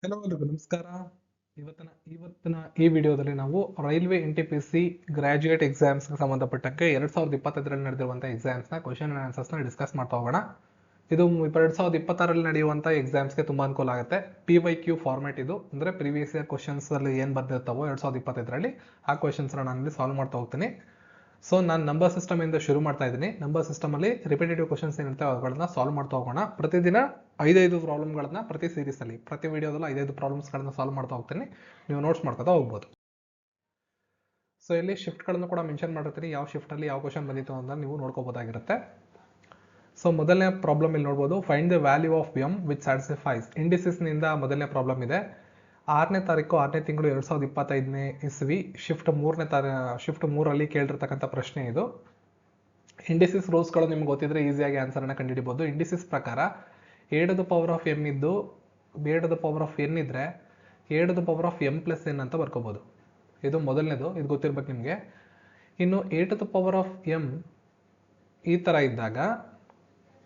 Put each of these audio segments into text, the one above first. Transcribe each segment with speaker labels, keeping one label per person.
Speaker 1: Hello ಎಲ್ರಿಗೂ ನಮಸ್ಕಾರ. ಇವತ್ತಿನ ಈ ವಿಡಿಯೋದಲ್ಲಿ ನಾವು ರೈಲ್ವೆ NTPC ಗ್ರಾಜುಯೇಟ್ ಎಕ್ಸಾಮ್ಸ್ಗೆ ಸಂಬಂಧಪಟ್ಟಂಗೆ 2025ರಲ್ಲಿ ನಡೆದಿರುವಂಥ ಎಕ್ಸಾಮ್ಸ್ನ ಕ್ವಶನ್ ಆ್ಯಂಡ್ ಆನ್ಸರ್ಸ್ನ ಡಿಸ್ಕಸ್ ಮಾಡ್ತಾ ಹೋಗೋಣ. ಇದು 2026ರಲ್ಲಿ ನಡೆಯುವಂಥ ಎಕ್ಸಾಮ್ಸ್ಗೆ ತುಂಬ ಅನುಕೂಲ ಆಗುತ್ತೆ. PYQ ಫಾರ್ಮ್ಯಾಟ್ ಇದು, ಅಂದರೆ ಪ್ರೀವಿಯಸ್ ಇಯರ್ ಕ್ವಶನ್ಸ್ ಅಲ್ಲಿ ಏನು ಬರ್ದಿರ್ತಾವೋ 2025ರಲ್ಲಿ ಆ ಕ್ವಶನ್ಸ್ನ ನಾನು ಇಲ್ಲಿ ಸಾಲ್ವ್ ಮಾಡ್ತಾ ಹೋಗ್ತೀನಿ. ಸೊ ನಾನು ನಂಬರ್ ಸಿಸ್ಟಮ್ ಇಂದ ಶುರು ಮಾಡ್ತಾ ಇದ್ದೀನಿ. ನಂಬರ್ ಸಿಸ್ಟಮ್ ಅಲ್ಲಿ ರಿಪಿಟೇಟಿವ್ ಕ್ವಶನ್ಸ್ ಏನಿರ್ತವೆ ಅವುಗಳನ್ನ ಸಾಲ್ವ್ ಮಾಡ್ತಾ ಹೋಗೋಣ. ಪ್ರತಿದಿನ 5 ಪ್ರಾಬ್ಲಮ್ಗಳನ್ನ ಪ್ರತಿ ಸೀರೀಸ್ ಅಲ್ಲಿ ಪ್ರತಿ ವಿಡಿಯೋದಲ್ಲಿ 5 ಪ್ರಾಬ್ಲಮ್ಸ್ಗಳನ್ನ ಸಾಲ್ವ್ ಮಾಡ್ತಾ ಹೋಗ್ತೀನಿ. ನೀವು ನೋಟ್ಸ್ ಮಾಡ್ಕೊತಾ ಹೋಗ್ಬೋದು. ಸೊ ಇಲ್ಲಿ ಶಿಫ್ಟ್ಗಳನ್ನು ಕೂಡ ಮೆನ್ಷನ್ ಮಾಡಿರ್ತೀನಿ, ಯಾವ ಶಿಫ್ಟ್ ಅಲ್ಲಿ ಯಾವ ಕ್ವಶನ್ ಬಂದಿತ್ತು ಅಂತ ನೀವು ನೋಡ್ಕೋಬಹುದಾಗಿರುತ್ತೆ. ಸೊ ಮೊದಲನೇ ಪ್ರಾಬ್ಲಮ್ ಇಲ್ಲಿ ನೋಡ್ಬೋದು, find the value of M which satisfies. Indices ನಿಂದ ಮೊದಲನೇ ಪ್ರಾಬ್ಲಮ್ ಇದೆ. 6ನೇ ತಾರೀಕು 6ನೇ ತಿಂಗಳು 2025ನೇ ಇಸ್ವಿ ಶಿಫ್ಟ್ 3ರಲ್ಲಿ ಕೇಳಿರ್ತಕ್ಕಂಥ ಪ್ರಶ್ನೆ ಇದು. ಇಂಡಿಸಿಸ್ ರೂಲ್ಸ್ಗಳು ನಿಮ್ಗೆ ಗೊತ್ತಿದ್ರೆ ಈಸಿಯಾಗಿ ಆನ್ಸರ್ನ ಕಂಡುಹಿಡಿಬಹುದು. ಇಂಡಿಸಿಸ್ ಪ್ರಕಾರ a⁻m ಇದ್ದು a⁻n ಇದ್ರೆ a⁻m+n ಅಂತ ಬರ್ಕೋಬಹುದು. ಇದು ಮೊದಲನೇದು, ಇದು ಗೊತ್ತಿರ್ಬೇಕು ನಿಮಗೆ. ಇನ್ನು a⁻m ಈ ತರ ಇದ್ದಾಗ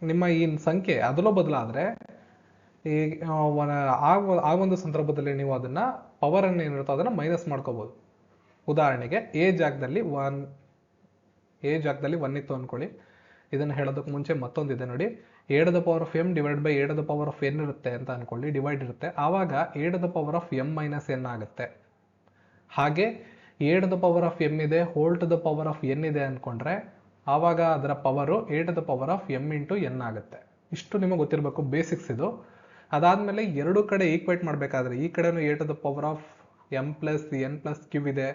Speaker 1: ನಿಮ್ಮ ಈ ಸಂಖ್ಯೆ ಅದಲೋ ಬದಲಾದ್ರೆ ಆ ಒಂದು ಸಂದರ್ಭದಲ್ಲಿ ನೀವು ಅದನ್ನ ಪವರ್ ಅನ್ನು ಏನಿರುತ್ತೋ ಅದನ್ನ ಮೈನಸ್ ಮಾಡ್ಕೋಬಹುದು. ಉದಾಹರಣೆಗೆ ಎ ಜಾಗದಲ್ಲಿ 1 ಇತ್ತು ಅನ್ಕೊಳ್ಳಿ. ಇದನ್ನ ಹೇಳೋದಕ್ಕೆ ಮುಂಚೆ ಮತ್ತೊಂದಿದೆ ನೋಡಿ, a⁻m ಡಿವೈಡ್ ಬೈ a⁻n ಇರುತ್ತೆ ಅಂತ ಅನ್ಕೊಳ್ಳಿ, ಡಿವೈಡ್ ಇರುತ್ತೆ. ಆವಾಗ a⁻m-n ಆಗುತ್ತೆ. ಹಾಗೆ a⁻m ಇದೆ a⁻n ಇದೆ ಅನ್ಕೊಂಡ್ರೆ ಆವಾಗ ಅದರ ಪವರು a⁻m×n ಆಗುತ್ತೆ. ಇಷ್ಟು ನಿಮಗೆ ಗೊತ್ತಿರಬೇಕು, ಬೇಸಿಕ್ಸ್ ಇದು. ಅದಾದ್ಮೇಲೆ ಎರಡು ಕಡೆ ಈಕ್ವೇಟ್ ಮಾಡಬೇಕಾದ್ರೆ ಈ ಕಡೆನೂ a⁻m+n+q ಇದೆ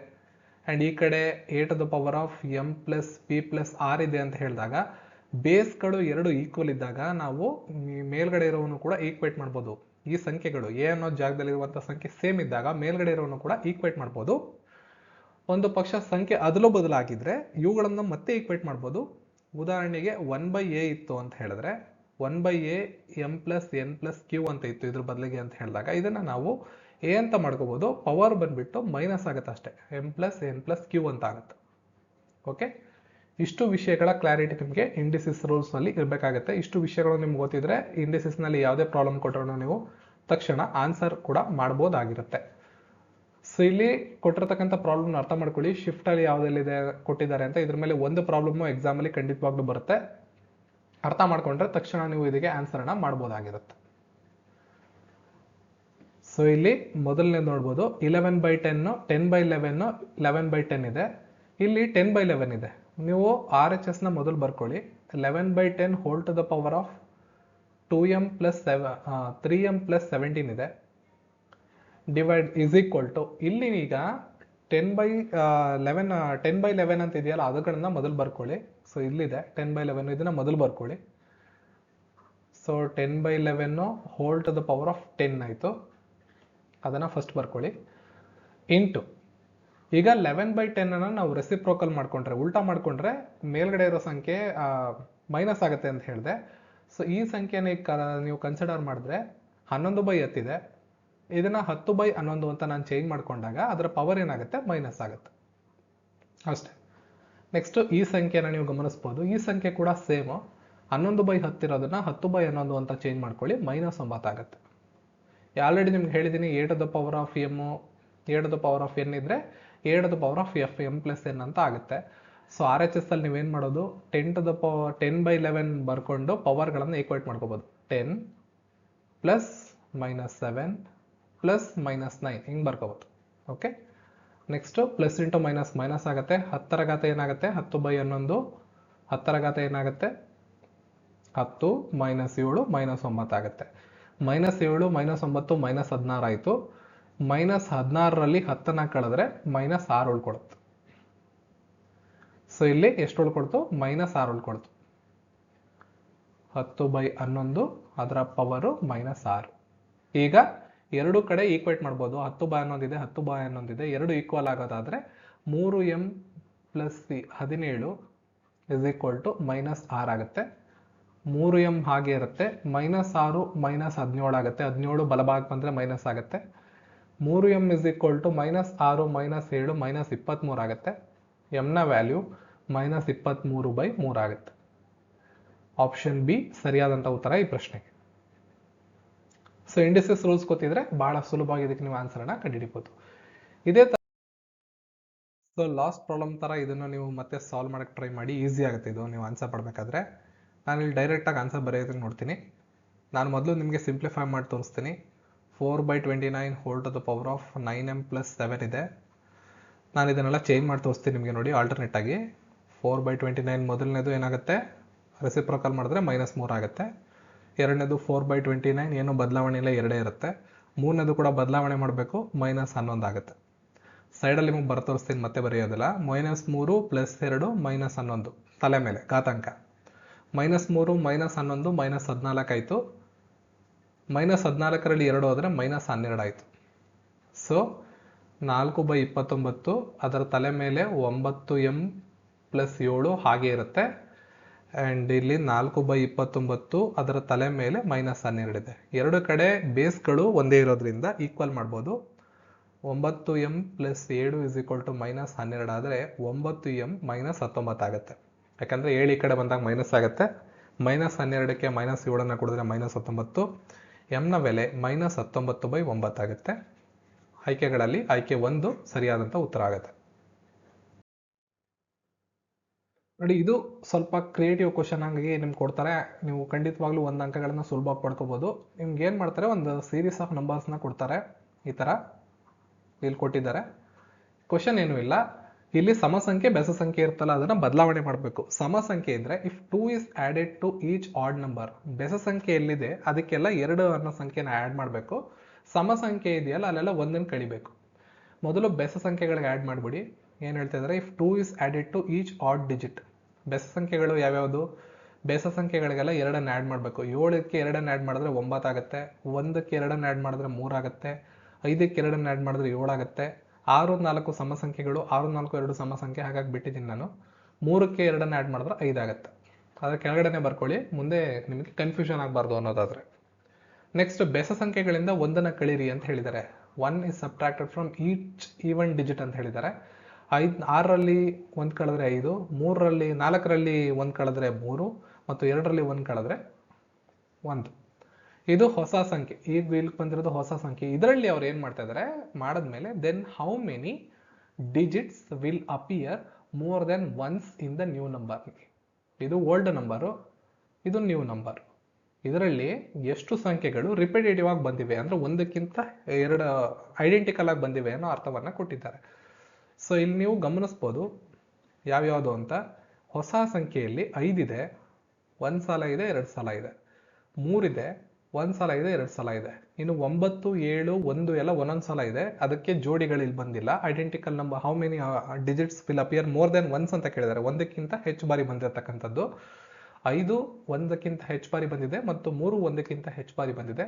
Speaker 1: ಅಂಡ್ ಈ ಕಡೆ a⁻m+p+r ಇದೆ ಅಂತ ಹೇಳಿದಾಗ ಬೇಸ್ಗಳು ಎರಡು ಈಕ್ವಲ್ ಇದ್ದಾಗ ನಾವು ಮೇಲ್ಗಡೆ ಇರೋವನ್ನು ಕೂಡ ಈಕ್ವೇಟ್ ಮಾಡ್ಬೋದು. ಈ ಸಂಖ್ಯೆಗಳು ಎ ಅನ್ನೋ ಜಾಗದಲ್ಲಿರುವಂಥ ಸಂಖ್ಯೆ ಸೇಮ್ ಇದ್ದಾಗ ಮೇಲ್ಗಡೆ ಇರೋವನ್ನು ಕೂಡ ಈಕ್ವೇಟ್ ಮಾಡ್ಬೋದು. ಒಂದು ಪಕ್ಷ ಸಂಖ್ಯೆ ಅದಲು ಬದಲಾಗಿದ್ರೆ ಇವುಗಳನ್ನ ಮತ್ತೆ ಈಕ್ವೇಟ್ ಮಾಡ್ಬೋದು. ಉದಾಹರಣೆಗೆ 1/a ಇತ್ತು ಅಂತ ಹೇಳಿದ್ರೆ 1/a m+n+q ಅಂತ ಇತ್ತು ಇದ್ರ ಬದಲಿಗೆ ಅಂತ ಹೇಳಿದಾಗ ಇದನ್ನ ನಾವು a ಅಂತ ಮಾಡ್ಕೋಬಹುದು. ಪವರ್ ಬಂದ್ಬಿಟ್ಟು ಮೈನಸ್ ಆಗುತ್ತೆ ಅಷ್ಟೇ, m+n+q ಅಂತ ಆಗುತ್ತೆ. ಓಕೆ, ಇಷ್ಟು ವಿಷಯಗಳ ಕ್ಲಾರಿಟಿ ನಿಮಗೆ ಇಂಡಿಸಿಸ್ ರೂಲ್ಸ್ ನಲ್ಲಿ ಇರಬೇಕಾಗುತ್ತೆ. ಇಷ್ಟು ವಿಷಯಗಳು ನಿಮ್ಗೆ ಗೊತ್ತಿದ್ರೆ ಇಂಡಿಸಿಸ್ ನಲ್ಲಿ ಯಾವುದೇ ಪ್ರಾಬ್ಲಮ್ ಕೊಟ್ಟರು ನೀವು ತಕ್ಷಣ ಆನ್ಸರ್ ಕೂಡ ಮಾಡಬಹುದಾಗಿರುತ್ತೆ. ಸೊ ಇಲ್ಲಿ ಕೊಟ್ಟಿರ್ತಕ್ಕಂಥ ಪ್ರಾಬ್ಲಮ್ ಅರ್ಥ ಮಾಡ್ಕೊಳ್ಳಿ. ಶಿಫ್ಟ್ ಅಲ್ಲಿ ಯಾವ್ದೆಲ್ಲಿದೆ ಕೊಟ್ಟಿದ್ದಾರೆ ಅಂತ, ಇದ್ರ ಮೇಲೆ ಒಂದು ಪ್ರಾಬ್ಲಮ್ ಎಕ್ಸಾಮ್ ಅಲ್ಲಿ ಖಂಡಿತವಾಗ್ಲೂ ಬರುತ್ತೆ. ಅರ್ಥ ಮಾಡ್ಕೊಂಡ್ರೆ ತಕ್ಷಣ ನೀವು ಇದಕ್ಕೆ ಆನ್ಸರ್ನ ಮಾಡಬಹುದಾಗಿರುತ್ತೆ. ಸೊ ಇಲ್ಲಿ ಮೊದಲನೇ ನೋಡ್ಬೋದು 11/10 10/11 11/10 ಇದೆ. ಇಲ್ಲಿ 10/11 ಇದೆ. ನೀವು RHS ನ ಮೊದಲು ಬರ್ಕೊಳ್ಳಿ. 11/10 whole to the power of 3m+17 ಇದೆ. ಡಿವೈಡ್ ಇಸ್ ಈಕ್ವಲ್ ಟು, ಇಲ್ಲಿ ಈಗ 10/11 ಅಂತ ಇದೆಯಲ್ಲ ಅದನ್ನ ಮೊದಲು ಬರ್ಕೊಳ್ಳಿ. ಸೊ ಇಲ್ಲಿದೆ 10/11, ಇದನ್ನ ಮೊದಲು ಬರ್ಕೊಳ್ಳಿ. So 10/11 whole to the power of 10 ಆಯಿತು, ಅದನ್ನ ಫಸ್ಟ್ ಬರ್ಕೊಳ್ಳಿ. ಇಂಟು ಈಗ 11/10 ಅನ್ನ ನಾವು ರೆಸಿಪ್ರೋಕಲ್ ಮಾಡ್ಕೊಂಡ್ರೆ, ಉಲ್ಟಾ ಮಾಡ್ಕೊಂಡ್ರೆ ಮೇಲ್ಗಡೆ ಇರೋ ಸಂಖ್ಯೆ ಮೈನಸ್ ಆಗುತ್ತೆ ಅಂತ ಹೇಳಿದೆ. ಸೊ ಈ ಸಂಖ್ಯೆನ ನೀವು ಕನ್ಸಿಡರ್ ಮಾಡಿದ್ರೆ 11/10 ಇದೆ. ಇದನ್ನ 10/11 ಅಂತ ನಾನು ಚೇಂಜ್ ಮಾಡ್ಕೊಂಡಾಗ ಅದರ ಪವರ್ ಏನಾಗುತ್ತೆ, ಮೈನಸ್ ಆಗುತ್ತೆ ಅಷ್ಟೇ. ನೆಕ್ಸ್ಟ್ ಈ ಸಂಖ್ಯೆನ ನೀವು ಗಮನಿಸಬಹುದು. ಈ ಸಂಖ್ಯೆ ಕೂಡ ಸೇಮ್ 11/10 ಇರೋದನ್ನ 10/11 ಅಂತ ಚೇಂಜ್ ಮಾಡ್ಕೊಳ್ಳಿ, -9 ಆಗುತ್ತೆ. ಆಲ್ರೆಡಿ ನಿಮ್ಗೆ ಹೇಳಿದ್ದೀನಿ a⁻m ಇದ್ರೆ a⁻m+n ಅಂತ ಆಗುತ್ತೆ. ಸೊ RHS ಅಲ್ಲಿ ನೀವೇನ್ ಮಾಡೋದು, 10/11 ಬರ್ಕೊಂಡು ಪವರ್ಗಳನ್ನು ಈಕ್ವೇಟ್ ಮಾಡ್ಕೋಬಹುದು. 10 + -7 + -9 ಹಿಂಗ್ ಬರ್ಕೋಬಹುದು. Okay, next plus into minus minus ಆಗುತ್ತೆ. 10ರ ಘಾತ ಏನಾಗುತ್ತೆ, 10/11. 10ರ ಘಾತ ಏನಾಗುತ್ತೆ, 10 - 7 -9 ಆಗುತ್ತೆ. -7 -9 -16 ಆಯಿತು. -16ರಲ್ಲಿ 10ನ ಕಳೆದ್ರೆ -6 ಉಳ್ಕೊಳುತ್ತೆ. ಸೊ ಇಲ್ಲಿ ಎಷ್ಟು ಉಳ್ಕೊಳ್ತು, -6 ಉಳ್ಕೊಳ್ತು. 10/11 ಅದರ ಪವರು -6. ಈಗ ಎರಡು ಕಡೆ ಈಕ್ವೇಟ್ ಮಾಡ್ಬೋದು. 10/11 ಇದೆ 10/11 ಇದೆ, ಎರಡು ಈಕ್ವಲ್ ಆಗೋದಾದ್ರೆ 3m+17 ಇಸ್ ಈಕ್ವಲ್ ಟು -6 ಆಗುತ್ತೆ. 3m ಹಾಗೆ ಇರುತ್ತೆ. -6 -17 ಆಗುತ್ತೆ. 17 ಬಲಭಾಗ ಬಂದ್ರೆ ಮೈನಸ್ ಆಗುತ್ತೆ. 3m ಇಸ್ ಈಕ್ವಲ್ ಟು -6 -7 -23 ಆಗುತ್ತೆ. m ನ ವ್ಯಾಲ್ಯೂ -23/3 ಆಗುತ್ತೆ. ಆಪ್ಷನ್ ಬಿ ಸರಿಯಾದಂಥ ಉತ್ತರ ಈ ಪ್ರಶ್ನೆಗೆ. ಸೊ ಇಂಡಿಸಸ್ ರೂಲ್ಸ್ ಗೊತ್ತಿದ್ರೆ ಬಹಳ ಸುಲಭವಾಗಿ ಇದಕ್ಕೆ ನೀವು ಆನ್ಸರ್ನ ಕಂಡುಹಿಡಿಬಹುದು. ಇದೇ ತರ ಸೊ ಲಾಸ್ಟ್ ಪ್ರಾಬ್ಲಮ್ ತರ ಇದನ್ನು ನೀವು ಮತ್ತೆ ಸಾಲ್ವ್ ಮಾಡಕ್ಕೆ ಟ್ರೈ ಮಾಡಿ, ಈಸಿ ಆಗುತ್ತೆ ಇದು ನೀವು ಆನ್ಸರ್ ಪಡಬೇಕಾದ್ರೆ. ನಾನು ಇಲ್ಲಿ ಡೈರೆಕ್ಟಾಗಿ ಆನ್ಸರ್ ಬರೆಯೋದಕ್ಕೆ ನೋಡ್ತೀನಿ. ನಾನು ಮೊದಲು ನಿಮಗೆ ಸಿಂಪ್ಲಿಫೈ ಮಾಡಿ ತೋರಿಸ್ತೀನಿ. 4/29 whole to the power of 9m + 7 ಇದೆ. ನಾನು ಇದನ್ನೆಲ್ಲ ಚೇಂಜ್ ಮಾಡಿ ತೋರಿಸ್ತೀನಿ ನಿಮಗೆ ನೋಡಿ ಆಲ್ಟರ್ನೇಟ್ ಆಗಿ. 4/29 ಮೊದಲನೇದು ಏನಾಗುತ್ತೆ, ರೆಸಿಪ್ರೋಕಲ್ ಮಾಡಿದ್ರೆ -3 ಆಗುತ್ತೆ. ಎರಡನೇದು 4/29 ಏನೋ ಬದಲಾವಣೆ ಇಲ್ಲ, ಎರಡೇ ಇರುತ್ತೆ. ಮೂರನೇದು ಕೂಡ ಬದಲಾವಣೆ ಮಾಡಬೇಕು, -11 ಆಗುತ್ತೆ. ಸೈಡಲ್ಲಿ ನಿಮಗೆ ಬರ ತೋರಿಸ್ತೀನಿ, ಮತ್ತೆ ಬರೆಯೋದಿಲ್ಲ. -3 + 2 -11 ತಲೆ ಮೇಲೆ ಘಾತಾಂಕ. -3 -11 -14 ಆಯಿತು. -14ರಲ್ಲಿ 2 ಹೋದರೆ -12 ಆಯಿತು. ಸೊ 4/29 ಅದರ ತಲೆ ಮೇಲೆ 9m + 7 ಹಾಗೆ ಇರುತ್ತೆ. ಆ್ಯಂಡ್ ಇಲ್ಲಿ 4/29 ಅದರ ತಲೆ ಮೇಲೆ -12 ಇದೆ. ಎರಡು ಕಡೆ ಬೇಸ್ಗಳು ಒಂದೇ ಇರೋದ್ರಿಂದ ಈಕ್ವಲ್ ಮಾಡ್ಬೋದು. 9m + 7 = -12 ಆದರೆ 9m -19 ಆಗುತ್ತೆ. ಯಾಕಂದರೆ 7 ಈ ಕಡೆ ಬಂದಾಗ ಮೈನಸ್ ಆಗುತ್ತೆ. -12ಕ್ಕೆ -7 ಕೊಡಿದ್ರೆ -19. ಎಮ್ನ ಬೆಲೆ -19/9 ಆಗುತ್ತೆ. ಆಯ್ಕೆಗಳಲ್ಲಿ ಆಯ್ಕೆ 1 ಸರಿಯಾದಂಥ ಉತ್ತರ ಆಗುತ್ತೆ. ನೋಡಿ, ಇದು ಸ್ವಲ್ಪ ಕ್ರಿಯೇಟಿವ್ ಕ್ವಶನ್ ಆಗಿ ನಿಮ್ಗೆ ಕೊಡ್ತಾರೆ. ನೀವು ಖಂಡಿತವಾಗ್ಲೂ 1 ಅಂಕಗಳನ್ನು ಸುಲಭವಾಗಿ ಪಡ್ಕೋಬಹುದು. ನಿಮ್ಗೆ ಏನು ಮಾಡ್ತಾರೆ, ಒಂದು ಸೀರೀಸ್ ಆಫ್ ನಂಬರ್ಸ್ನ ಕೊಡ್ತಾರೆ. ಈ ಥರ ಇಲ್ಲಿ ಕೊಟ್ಟಿದ್ದಾರೆ. ಕ್ವಶನ್ ಏನೂ ಇಲ್ಲ, ಇಲ್ಲಿ ಸಮ ಸಂಖ್ಯೆ ಬೆಸ ಸಂಖ್ಯೆ ಇರ್ತಲ್ಲ, ಅದನ್ನ ಬದಲಾವಣೆ ಮಾಡಬೇಕು. ಸಮ ಸಂಖ್ಯೆ ಇದ್ರೆ if 2 is added to each odd number, ಬೆಸ ಸಂಖ್ಯೆ ಎಲ್ಲಿದೆ ಅದಕ್ಕೆಲ್ಲ 2 ಅನ್ನೋ ಸಂಖ್ಯೆನ ಆ್ಯಡ್ ಮಾಡಬೇಕು. ಸಮ ಸಂಖ್ಯೆ ಇದೆಯಲ್ಲ ಅಲ್ಲೆಲ್ಲ 1 ಕಳಿಬೇಕು. ಮೊದಲು ಬೆಸ ಸಂಖ್ಯೆಗಳಿಗೆ ಆ್ಯಡ್ ಮಾಡಿಬಿಡಿ. ಏನು ಹೇಳ್ತಾ ಇದ್ದಾರೆ, if 2 is added to each odd digit, ಬೆಸ ಸಂಖ್ಯೆಗಳು ಯಾವ್ಯಾವುದು, ಬೆಸ ಸಂಖ್ಯೆಗಳಿಗೆಲ್ಲ 2 ಆ್ಯಡ್ ಮಾಡಬೇಕು. 7ಕ್ಕೆ 2 ಆ್ಯಡ್ ಮಾಡಿದ್ರೆ 9 ಆಗುತ್ತೆ. 1ಕ್ಕೆ 2 ಆ್ಯಡ್ ಮಾಡಿದ್ರೆ 3 ಆಗುತ್ತೆ. 5ಕ್ಕೆ 2 ಆ್ಯಡ್ ಮಾಡಿದ್ರೆ 7 ಆಗುತ್ತೆ. 6, 4 ಸಮ ಸಂಖ್ಯೆಗಳು, 6, 4, 2 ಸಮ ಸಂಖ್ಯೆ, ಹಾಗಾಗಿ ಬಿಟ್ಟಿದ್ದೀನಿ ನಾನು. 3ಕ್ಕೆ 2 ಆ್ಯಡ್ ಮಾಡಿದ್ರೆ 5 ಆಗುತ್ತೆ. ಅದರ ಕೆಳಗಡೆನೆ ಬರ್ಕೊಳ್ಳಿ, ಮುಂದೆ ನಿಮಗೆ ಕನ್ಫ್ಯೂಷನ್ ಆಗಬಾರ್ದು ಅನ್ನೋದಾದ್ರೆ. ನೆಕ್ಸ್ಟ್, ಬೆಸ ಸಂಖ್ಯೆಗಳಿಂದ 1ನ ಕಳೀರಿ ಅಂತ ಹೇಳಿದ್ದಾರೆ. 1 is subtracted from each even digit ಅಂತ ಹೇಳಿದ್ದಾರೆ. 6ರಲ್ಲಿ 1 ಕಳೆದ್ರೆ 5, 4ರಲ್ಲಿ 1 ಕಳೆದ್ರೆ 3 ಮತ್ತು 2ರಲ್ಲಿ 1 ಕಳೆದ್ರೆ 1. ಇದು ಹೊಸ ಸಂಖ್ಯೆ, ಈಗ ಇಲ್ಲಿ ಬಂದಿರೋದು ಹೊಸ ಸಂಖ್ಯೆ. ಇದರಲ್ಲಿ ಅವ್ರು ಏನು ಮಾಡ್ತಾ ಇದ್ದಾರೆ, ಮಾಡಿದ್ಮೇಲೆ then how many digits will appear more than once in the new number. ಇದು ಓಲ್ಡ್ ನಂಬರು, ಇದು ನ್ಯೂ ನಂಬರ್. ಇದರಲ್ಲಿ ಎಷ್ಟು ಸಂಖ್ಯೆಗಳು ರಿಪಿಟೇಟಿವ್ ಆಗಿ ಬಂದಿವೆ, ಅಂದ್ರೆ ಒಂದಕ್ಕಿಂತ 2 ಐಡೆಂಟಿಕಲ್ ಆಗಿ ಬಂದಿವೆ ಅನ್ನೋ ಅರ್ಥವನ್ನ ಕೊಟ್ಟಿದ್ದಾರೆ. ಸೊ ಇಲ್ಲಿ ನೀವು ಗಮನಿಸ್ಬೋದು ಯಾವ್ಯಾವುದು ಅಂತ. ಹೊಸ ಸಂಖ್ಯೆಯಲ್ಲಿ 5 ಇದೆ, 1 ಸಲ ಇದೆ, 2 ಸಲ ಇದೆ. 3 ಇದೆ, 1 ಸಲ ಇದೆ, 2 ಸಲ ಇದೆ. ಇನ್ನು 9, 7, 1 ಎಲ್ಲ ಒಂದೊಂದು ಸಲ ಇದೆ, ಅದಕ್ಕೆ ಜೋಡಿಗಳು ಇಲ್ಲಿ ಬಂದಿಲ್ಲ. Identical number how many digits will appear more than once ಅಂತ ಕೇಳಿದ್ದಾರೆ. ಒಂದಕ್ಕಿಂತ ಹೆಚ್ಚು ಬಾರಿ ಬಂದಿರತಕ್ಕಂಥದ್ದು. 5 ಒಂದಕ್ಕಿಂತ ಹೆಚ್ಚು ಬಾರಿ ಬಂದಿದೆ ಮತ್ತು 3 ಒಂದಕ್ಕಿಂತ ಹೆಚ್ಚು ಬಾರಿ ಬಂದಿದೆ.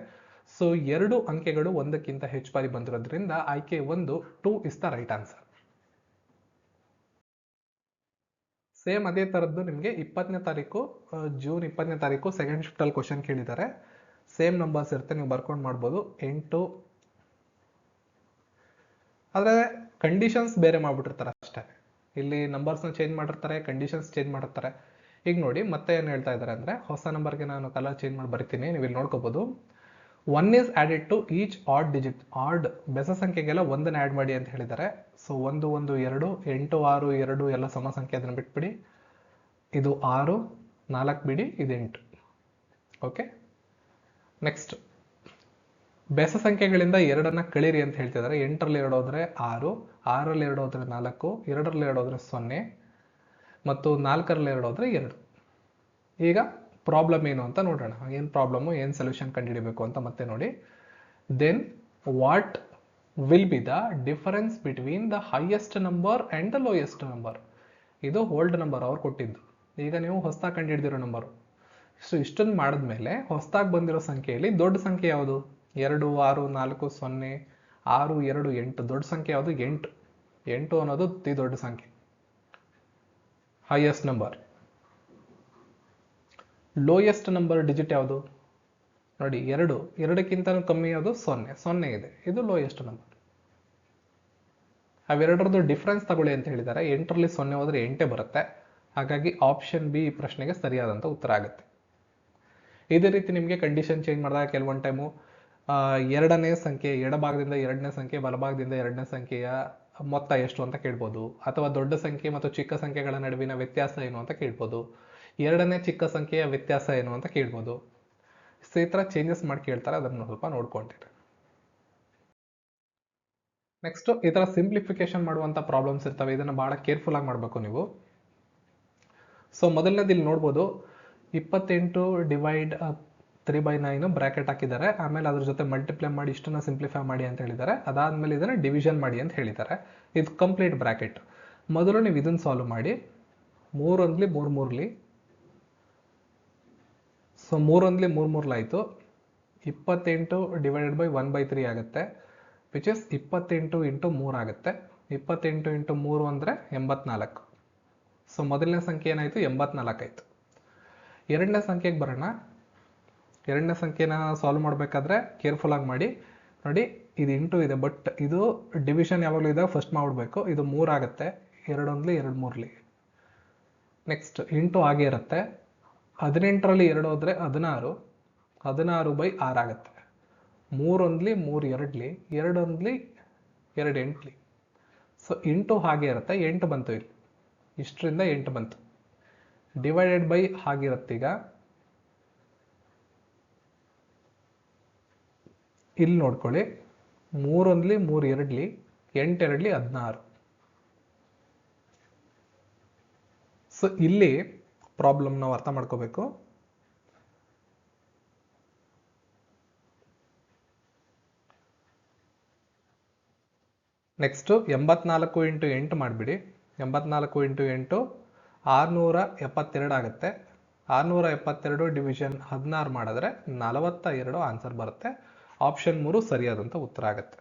Speaker 1: ಸೊ 2 ಅಂಕೆಗಳು ಒಂದಕ್ಕಿಂತ ಹೆಚ್ಚು ಬಾರಿ ಬಂದಿರೋದ್ರಿಂದ ಆಯ್ಕೆ 1 2 is the right answer. Same ಅದೇ ತರದ್ದು ನಿಮಗೆ 20ನೇ ತಾರೀಕು ಜೂನ್ 20ನೇ ತಾರೀಕು ಸೆಕೆಂಡ್ ಶಿಫ್ಟ್ ಅಲ್ಲಿ ಕ್ವಶನ್ ಕೇಳಿದ್ದಾರೆ. ಸೇಮ್ ನಂಬರ್ಸ್ ಇರುತ್ತೆ, ನೀವು ಬರ್ಕೊಂಡು ಮಾಡ್ಬೋದು. 8 ಆದರೆ ಕಂಡೀಷನ್ಸ್ ಬೇರೆ ಮಾಡ್ಬಿಟ್ಟಿರ್ತಾರೆ ಅಷ್ಟೇ. ಇಲ್ಲಿ ನಂಬರ್ಸ್ನ ಚೇಂಜ್ ಮಾಡಿರ್ತಾರೆ, ಕಂಡೀಷನ್ಸ್ ಚೇಂಜ್ ಮಾಡಿರ್ತಾರೆ. ಈಗ ನೋಡಿ ಮತ್ತೆ ಏನು ಹೇಳ್ತಾ ಇದ್ದಾರೆ ಅಂದರೆ, ಹೊಸ ನಂಬರ್ಗೆ ನಾನು ಕಲರ್ ಚೇಂಜ್ ಮಾಡಿ ಬರಿತೀನಿ, ನೀವು ಇಲ್ಲಿ ನೋಡ್ಕೋಬಹುದು. 1 is added to each odd digit. Odd ಬೆಸ ಸಂಖ್ಯೆಗೆಲ್ಲ 1ನ ಆ್ಯಡ್ ಮಾಡಿ ಅಂತ ಹೇಳಿದ್ದಾರೆ. ಸೊ 1, 1, 2, 8, 6, 2 ಎಲ್ಲ ಸಮ ಸಂಖ್ಯೆ, ಅದನ್ನು ಬಿಟ್ಬಿಡಿ. ಇದು 6, 4 ಬಿಡಿ, ಇದು 8. ಓಕೆ, ನೆಕ್ಸ್ಟ್ ಬೆಸ ಸಂಖ್ಯೆಗಳಿಂದ 2ನ್ನ ಕಳೀರಿ ಅಂತ ಹೇಳ್ತಿದ್ದಾರೆ. 8ರಲ್ಲಿ 2 ಹೋದ್ರೆ 6, 6ರಲ್ಲಿ 2 ಹೋದ್ರೆ 4, 2ರಲ್ಲಿ 2 ಹೋದ್ರೆ 0 ಮತ್ತು 4ರಲ್ಲಿ 2 ಹೋದ್ರೆ 2. ಈಗ ಪ್ರಾಬ್ಲಮ್ ಏನು ಅಂತ ನೋಡೋಣ. ಏನು ಪ್ರಾಬ್ಲಮ್ಮು, ಏನು ಸೊಲ್ಯೂಷನ್ ಕಂಡುಹಿಡಬೇಕು ಅಂತ ಮತ್ತೆ ನೋಡಿ. Then what will be the difference between the highest number and the lowest number. ಇದು ಓಲ್ಡ್ ನಂಬರ್ ಅವ್ರು ಕೊಟ್ಟಿದ್ದು. ಈಗ ನೀವು ಹೊಸದಾಗಿ ಕಂಡುಹಿಡಿದಿರೋ ನಂಬರು. ಸೊ ಇಷ್ಟನ್ನು ಮಾಡಿದ್ಮೇಲೆ ಹೊಸದಾಗಿ ಬಂದಿರೋ ಸಂಖ್ಯೆಯಲ್ಲಿ ದೊಡ್ಡ ಸಂಖ್ಯೆ ಯಾವುದು? 2, 6, 4, 0, 6, 2, 8. ದೊಡ್ಡ ಸಂಖ್ಯೆ ಯಾವುದು? 8. 8 ಅನ್ನೋದು ಅತಿ ದೊಡ್ಡ ಸಂಖ್ಯೆ, highest number. Lowest number digit ಯಾವುದು ನೋಡಿ? 2. 2ಕ್ಕಿಂತ ಕಮ್ಮಿ ಯಾವುದು? 0. 0 ಇದೆ, ಇದು ಲೋಯೆಸ್ಟ್ ನಂಬರ್. ಅವೆರಡರದ್ದು ಡಿಫ್ರೆನ್ಸ್ ತಗೊಳ್ಳಿ ಅಂತ ಹೇಳಿದ್ದಾರೆ. 8ರಲ್ಲಿ 0 ಹೋದ್ರೆ 8 ಬರುತ್ತೆ. ಹಾಗಾಗಿ ಆಪ್ಷನ್ ಬಿ ಈ ಪ್ರಶ್ನೆಗೆ ಸರಿಯಾದಂಥ ಉತ್ತರ ಆಗುತ್ತೆ. ಇದೇ ರೀತಿ ನಿಮಗೆ ಕಂಡೀಷನ್ ಚೇಂಜ್ ಮಾಡಿದಾಗ ಕೆಲವೊಂದು ಟೈಮು ಎರಡನೇ ಸಂಖ್ಯೆ ಎಡಭಾಗದಿಂದ ಎರಡನೇ ಸಂಖ್ಯೆ ಬಲಭಾಗದಿಂದ ಎರಡನೇ ಸಂಖ್ಯೆಯ ಮೊತ್ತ ಎಷ್ಟು ಅಂತ ಕೇಳ್ಬೋದು, ಅಥವಾ ದೊಡ್ಡ ಸಂಖ್ಯೆ ಮತ್ತು ಚಿಕ್ಕ ಸಂಖ್ಯೆಗಳ ನಡುವಿನ ವ್ಯತ್ಯಾಸ ಏನು ಅಂತ ಕೇಳ್ಬೋದು, ಎರಡನೇ ಚಿಕ್ಕ ಸಂಖ್ಯೆಯ ವ್ಯತ್ಯಾಸ ಏನು ಅಂತ ಕೇಳ್ಬೋದು. ಸೊ ಈ ಥರ ಚೇಂಜಸ್ ಮಾಡಿ ಕೇಳ್ತಾರೆ, ಅದನ್ನು ಸ್ವಲ್ಪ ನೋಡ್ಕೊಂಡಿರಿ. ನೆಕ್ಸ್ಟ್ ಈ ಥರ ಸಿಂಪ್ಲಿಫಿಕೇಶನ್ ಮಾಡುವಂಥ ಪ್ರಾಬ್ಲಮ್ಸ್ ಇರ್ತವೆ, ಇದನ್ನು ಭಾಳ ಕೇರ್ಫುಲ್ ಆಗಿ ಮಾಡಬೇಕು ನೀವು. ಸೊ ಮೊದಲನೇದು ಇಲ್ಲಿ ನೋಡ್ಬೋದು, 28 ಡಿವೈಡ್ 3/9 ಬ್ರಾಕೆಟ್ ಹಾಕಿದ್ದಾರೆ, ಆಮೇಲೆ ಅದ್ರ ಜೊತೆ ಮಲ್ಟಿಪ್ಲೈ ಮಾಡಿ ಇಷ್ಟನ್ನ ಸಿಂಪ್ಲಿಫೈ ಮಾಡಿ ಅಂತ ಹೇಳಿದ್ದಾರೆ. ಅದಾದ್ಮೇಲೆ ಇದನ್ನ ಡಿವಿಷನ್ ಮಾಡಿ ಅಂತ ಹೇಳಿದ್ದಾರೆ. ಇದು ಕಂಪ್ಲೀಟ್ ಬ್ರಾಕೆಟ್. ಮೊದಲು ನೀವು ಇದನ್ನ ಸಾಲ್ವ್ ಮಾಡಿ, 3 ಒಂದ್ಲಿ 3 ಮೂರ್ಲಿ, ಸೊ 3 ಒಂದ್ಲಿ 3 ಮೂರ್ಲಾಯ್ತು, 28 ಡಿವೈಡೆಡ್ ಬೈ 1/3 ಆಗುತ್ತೆ, ವಿಚ್ ಇಸ್ 28 ಇಂಟು 3 ಆಗುತ್ತೆ. 28 ಇಂಟು 3 ಅಂದರೆ 84. ಸೊ ಮೊದಲನೇ ಸಂಖ್ಯೆ ಏನಾಯ್ತು, 84 ಆಯ್ತು. ಎರಡನೇ ಸಂಖ್ಯೆಗೆ ಬರೋಣ. ಎರಡನೇ ಸಂಖ್ಯೆನ ಸಾಲ್ವ್ ಮಾಡಬೇಕಾದ್ರೆ ಕೇರ್ಫುಲ್ ಆಗಿ ಮಾಡಿ. ನೋಡಿ ಇದು ಇಂಟು ಇದೆ, ಬಟ್ ಇದು ಡಿವಿಷನ್ ಯಾವಾಗಲೂ ಇದ್ದಾಗ ಫಸ್ಟ್ ಮಾಡ್ಬಿಡ್ಬೇಕು. ಇದು 3 ಆಗುತ್ತೆ, 2 ಒಂದ್ಲಿ 2 ಮೂರ್ಲಿ. ನೆಕ್ಸ್ಟ್ ಇಂಟು ಹಾಗೆ ಇರುತ್ತೆ, 18ರಲ್ಲಿ 2 ಹೋದ್ರೆ 16, 16/6 ಆಗುತ್ತೆ. 3 ಒಂದ್ಲಿ 3 ಎರಡ್ಲಿ, 2 ಒಂದ್ಲಿ 2 ಎಂಟ್ಲಿ. ಸೊ ಇಂಟು ಹಾಗೆ ಇರುತ್ತೆ, 8 ಬಂತು ಇಲ್ಲಿ, ಇಷ್ಟರಿಂದ 8 ಬಂತು. ಡಿವೈಡೆಡ್ ಬೈ ಹಾಗಿರುತ್ತೀಗ, ಇಲ್ಲಿ ನೋಡ್ಕೊಳ್ಳಿ, 3 ಒಂದ್ಲಿ 3 ಎರಡ್ಲಿ, 8 ಎರಡ್ಲಿ 16. ಸೊ ಇಲ್ಲಿ ಪ್ರಾಬ್ಲಮ್ ನಾವು ಅರ್ಥ ಮಾಡ್ಕೋಬೇಕು. ನೆಕ್ಸ್ಟ್ 84 ಇಂಟು 8 ಮಾಡಿಬಿಡಿ. 84 ಇಂಟು 8 672 ಆಗುತ್ತೆ. 672 ಡಿವಿಷನ್ 16 ಮಾಡಿದ್ರೆ 42 ಆನ್ಸರ್ ಬರುತ್ತೆ. ಆಪ್ಷನ್ 3 ಸರಿಯಾದಂಥ ಉತ್ತರ ಆಗುತ್ತೆ.